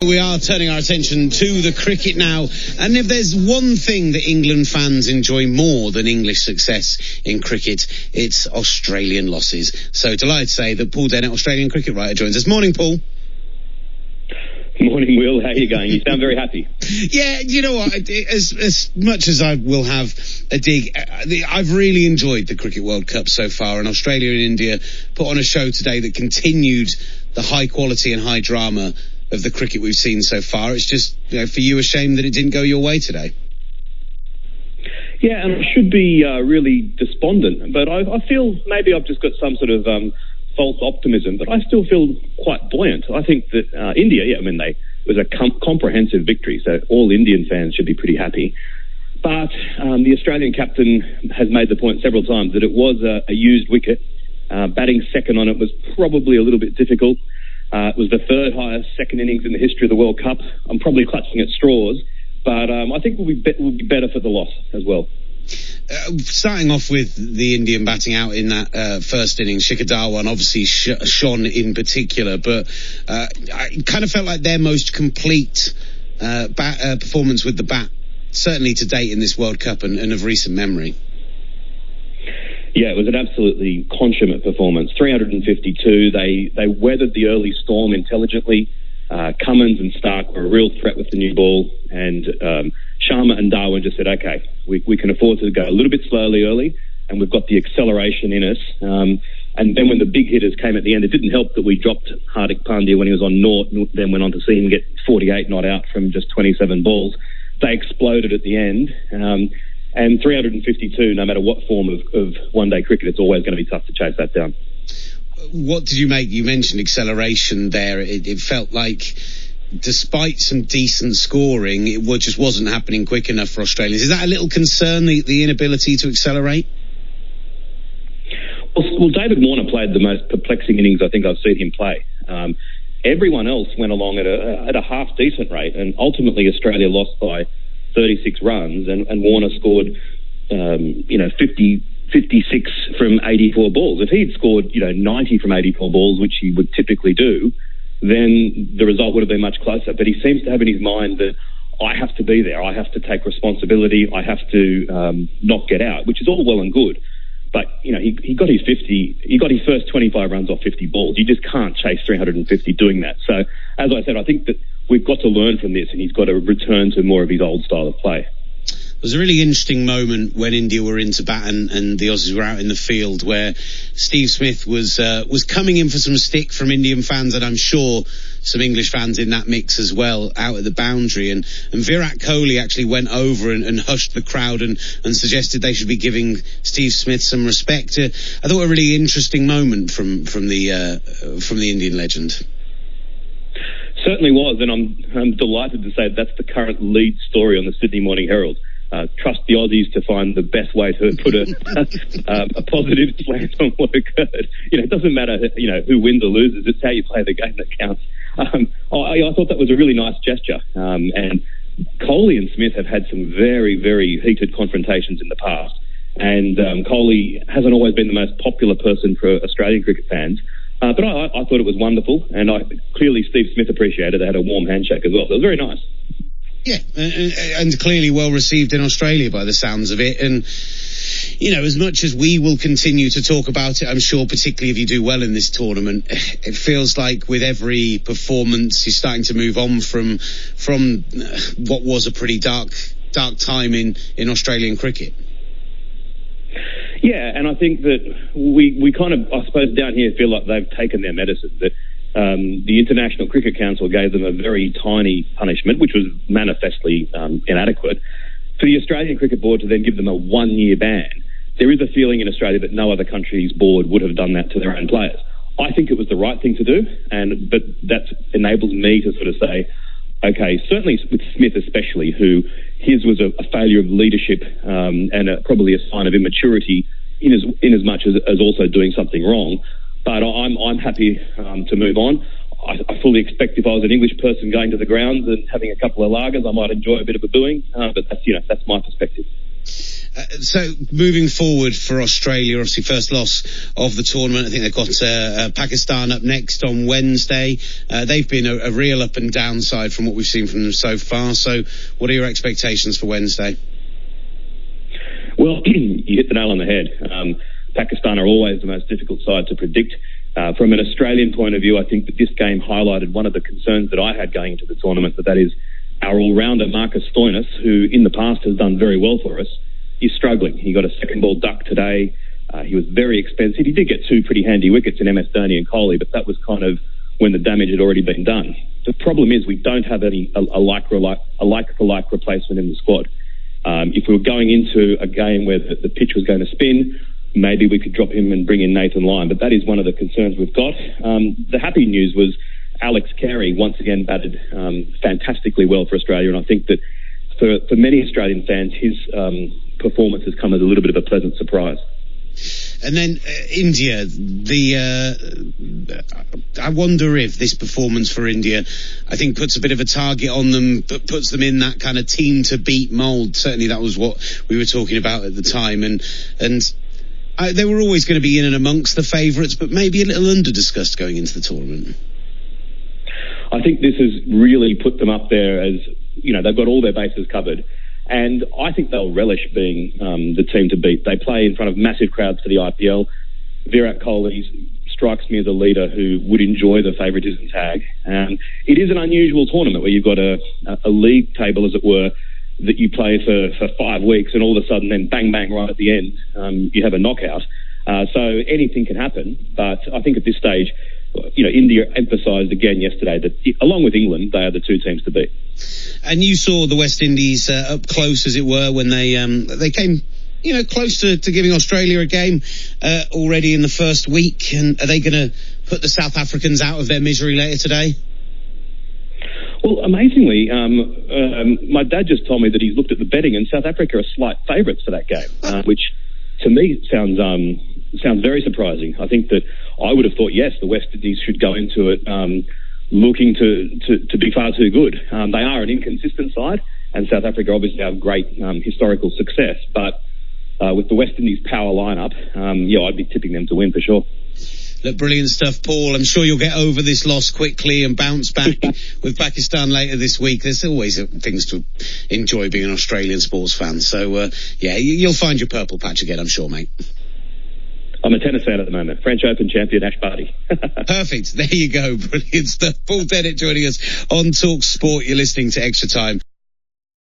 We are turning our attention to the cricket now, and if there's one thing that England fans enjoy more than English success in cricket, it's Australian losses. So delighted to say that Paul Dennett, Australian cricket writer, joins us. Morning, Paul. Morning, Will. How are you going? You sound very happy. Yeah, you know what? As much as I will have a dig, I've really enjoyed the Cricket World Cup so far, and Australia and India put on a show today that continued the high quality and high drama of the cricket we've seen so far. It's just, for you, a shame that it didn't go your way today. Yeah, and I should be really despondent, but I feel maybe I've just got some sort of false optimism, but I still feel quite buoyant. I think that India, it was a comprehensive victory, so all Indian fans should be pretty happy. But the Australian captain has made the point several times that it was a used wicket. Batting second on it was probably a little bit difficult. It was the third highest second innings in the history of the World Cup. I'm probably clutching at straws, but I think we'll be better for the loss as well. Starting off with the Indian batting out in that first innings, Shikhar Dhawan obviously shone in particular, but I kind of felt like their most complete performance with the bat, certainly to date in this World Cup and of recent memory. Yeah, it was an absolutely consummate performance. 352. They weathered the early storm intelligently. Cummins and Stark were a real threat with the new ball, and Sharma and Darwin just said, okay, we can afford to go a little bit slowly early, and we've got the acceleration in us. And then when the big hitters came at the end, it didn't help that we dropped Hardik Pandya when he was on naught, and then went on to see him get 48 not out from just 27 balls. They exploded at the end. And 352, no matter what form of one-day cricket, it's always going to be tough to chase that down. What did you make? You mentioned acceleration there. It felt like, despite some decent scoring, it just wasn't happening quick enough for Australians. Is that a little concern, the inability to accelerate? Well, David Warner played the most perplexing innings I think I've seen him play. Everyone else went along at a half-decent rate, and ultimately Australia lost by 36 runs, and Warner scored, 56 from 84 balls. If he'd scored, 90 from 84 balls, which he would typically do, then the result would have been much closer. But he seems to have in his mind that I have to be there, I have to take responsibility, I have to not get out, which is all well and good. But, he got his 50, he got his first 25 runs off 50 balls. You just can't chase 350 doing that. So, as I said, I think that we've got to learn from this, and he's got to return to more of his old style of play. There was a really interesting moment when India were into bat and the Aussies were out in the field, where Steve Smith was coming in for some stick from Indian fans, and I'm sure some English fans in that mix as well, out at the boundary. And Virat Kohli actually went over and hushed the crowd and suggested they should be giving Steve Smith some respect. I thought a really interesting moment from the Indian legend. Certainly was, and I'm delighted to say that's the current lead story on the Sydney Morning Herald. Trust the Aussies to find the best way to put a positive slant on what occurred. It doesn't matter, who wins or loses. It's how you play the game that counts. I thought that was a really nice gesture. And Kohli and Smith have had some very, very heated confrontations in the past. And Kohli hasn't always been the most popular person for Australian cricket fans. But I thought it was wonderful, and clearly Steve Smith appreciated it. They had a warm handshake as well. So it was very nice. Yeah, and clearly well received in Australia by the sounds of it. And, as much as we will continue to talk about it, I'm sure, particularly if you do well in this tournament, it feels like with every performance you're starting to move on from what was a pretty dark time in Australian cricket. Yeah, and I think that we kind of, I suppose, down here feel like they've taken their medicine, that the International Cricket Council gave them a very tiny punishment, which was manifestly inadequate. For the Australian Cricket Board to then give them a 1-year ban, there is a feeling in Australia that no other country's board would have done that to their own players. I think it was the right thing to do, but that enables me to sort of say, okay, certainly with Smith especially, who his was a failure of leadership and probably a sign of immaturity in as much as also doing something wrong. But I'm happy to move on. I fully expect if I was an English person going to the grounds and having a couple of lagers, I might enjoy a bit of a booing. But that's my perspective. So moving forward for Australia, obviously first loss of the tournament. I think they've got Pakistan up next on Wednesday. They've been a real up and down side from what we've seen from them so far. So what are your expectations for Wednesday? Well, you hit the nail on the head. Pakistan are always the most difficult side to predict. From an Australian point of view, I think that this game highlighted one of the concerns that I had going into the tournament, that is our all-rounder Marcus Stoinis, who in the past has done very well for us, is struggling. He got a second ball duck today. He was very expensive. He did get two pretty handy wickets in MS Dhoni and Kohli, but that was kind of when the damage had already been done. The problem is we don't have a like-for-like replacement in the squad. If we were going into a game where the pitch was going to spin, maybe we could drop him and bring in Nathan Lyon, but that is one of the concerns we've got. The happy news was Alex Carey once again batted fantastically well for Australia, and I think that for many Australian fans, his performance has come as a little bit of a pleasant surprise. And then India, I wonder if this performance for India, I think, puts a bit of a target on them, but puts them in that kind of team to beat mould. Certainly that was what we were talking about at the time, and they were always going to be in and amongst the favourites, but maybe a little under-discussed going into the tournament. I think this has really put them up there as, they've got all their bases covered. And I think they'll relish being the team to beat. They play in front of massive crowds for the IPL. Virat Kohli strikes me as a leader who would enjoy the favouritism tag. It is an unusual tournament where you've got a league table, as it were, that you play for 5 weeks, and all of a sudden then bang, bang, right at the end, you have a knockout. So anything can happen. But I think at this stage, India emphasised again yesterday that, along with England, they are the two teams to beat. And you saw the West Indies up close, as it were, when they came, close to giving Australia a game already in the first week. And are they going to put the South Africans out of their misery later today? Well, amazingly, my dad just told me that he's looked at the betting, and South Africa are slight favourites for that game, which to me sounds very surprising. I think that I would have thought, yes, the West Indies should go into it looking to be far too good. They are an inconsistent side, and South Africa obviously have great historical success. But with the West Indies power lineup, I'd be tipping them to win for sure. Look, brilliant stuff, Paul. I'm sure you'll get over this loss quickly and bounce back with Pakistan later this week. There's always things to enjoy being an Australian sports fan. So, you'll find your purple patch again, I'm sure, mate. I'm a tennis fan at the moment. French Open champion Ash Barty. Perfect. There you go. Brilliant stuff. Paul Dennett joining us on Talk Sport. You're listening to Extra Time.